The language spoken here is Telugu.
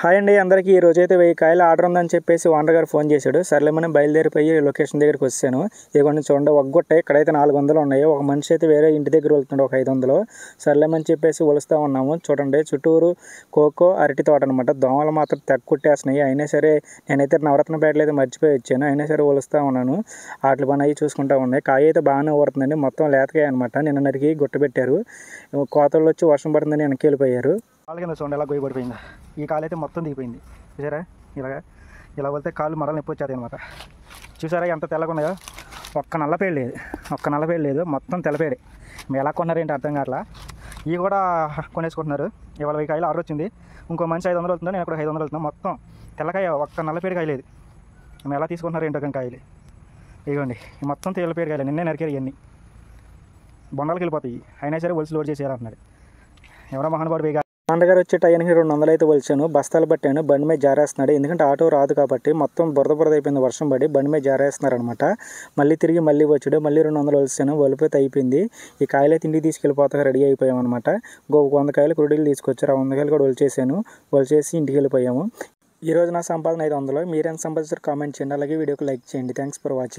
హాయ్ అండి అందరికీ. ఈ రోజైతే 1000 కాయలు ఆర్డర్ ఉందని చెప్పేసి ఓనర్ గారు ఫోన్ చేశాడు. సర్లేమని బయలుదేరిపోయి లొకేషన్ దగ్గరికి వచ్చాను. ఇదిగోండి చూడండి, ఒగ్గొట్ట ఇక్కడైతే 400 ఉన్నాయి. ఒక మనిషి అయితే వేరే ఇంటి దగ్గర వెళ్తున్నాడు ఒక 500. సర్లేమని చెప్పేసి ఒలుస్తూ ఉన్నాము. చూడండి చుట్టూరు కోకో అరటి తోట అనమాట. దోమలు మాత్రం తెగ కుట్టేస్తున్నాయి. అయినా సరే నేనైతే నవరత్న బ్యాట్లు అయితే మర్చిపోయి వచ్చాను. అయినా సరే ఒలుస్తూ ఉన్నాను. వాటి పని అవి చూసుకుంటూ ఉన్నాయి. కాయ అయితే బాగానే ఊరుతుందండి. మొత్తం లేతకాయ అనమాట. నిన్న నరికి గుట్ట పెట్టారు. కోతలు వచ్చి వర్షం పడుతుందని వెనక్కి వెళ్ళిపోయారు. కాలు కింద చూడండి ఎలా గొయ్యబడిపోయింది. ఈ కాలు అయితే మొత్తం దిగిపోయింది. చూసారా ఇలా వెళ్తే కాళ్ళు మరలు నొప్పి వచ్చేది అనమాట. చూసారా ఎంత తెల్లగా ఉన్నాయో. ఒక్క నల్లపేడు లేదు, మొత్తం తెల్లపేడే. మీరు ఎలా కొన్నారేంటి అర్థం కావట్లా. ఇవి కూడా కొనేసుకుంటున్నారు. ఇవాళ 1000 కాయలు ఆర్డర్ వచ్చింది. ఇంకో మనిషి 500 వెళ్తుందో, నేను కూడా 500 వెళ్తున్నాను. మొత్తం తెల్లకాయ, ఒక్క నల్లపేడు కాయ లేదు. మేము ఎలా తీసుకుంటున్నారు ఏంటో కానీ కాయలు ఇవ్వండి. మొత్తం తెల్లపేడు కాయలు నిన్నే నరికారు. ఇవన్నీ బొండాలకు వెళ్ళిపోతాయి. అయినా సరే ఒలిసి లోడ్ చేసేయాలంటున్నాడు ఎవరో మహానుభావుడు. నాన్నగారు వచ్చే టైంకి 200 అయితే ఒలిచాను. బస్తాలు పట్టాను. బండి మీద జారేస్తున్నాడు. ఎందుకంటే ఆటో రాదు కాబట్టి మొత్తం బురద అయిపోయింది. వర్షం పడి బండి మీద జారేస్తున్నారు అనమాట. మళ్ళీ వచ్చాడు. మళ్ళీ 200 ఒలిచాను. ఒలిపోతే అయిపోయింది. ఈ కాయలు అయితే ఇంటికి తీసుకెళ్ళిపోతాక రెడీ అయిపోయాం అనమాట. 100 కాయలు కురుడీలు తీసుకొచ్చారు. 100 కాయలు కూడా ఒలిచేసి ఇంటికి వెళ్ళిపోయాము. ఈరోజు నా సంపాదన 500. మీరెంత సంపాదించారు కామెంట్ చేయండి. అలాగే వీడియోకి లైక్ చేయండి. Thanks for watching.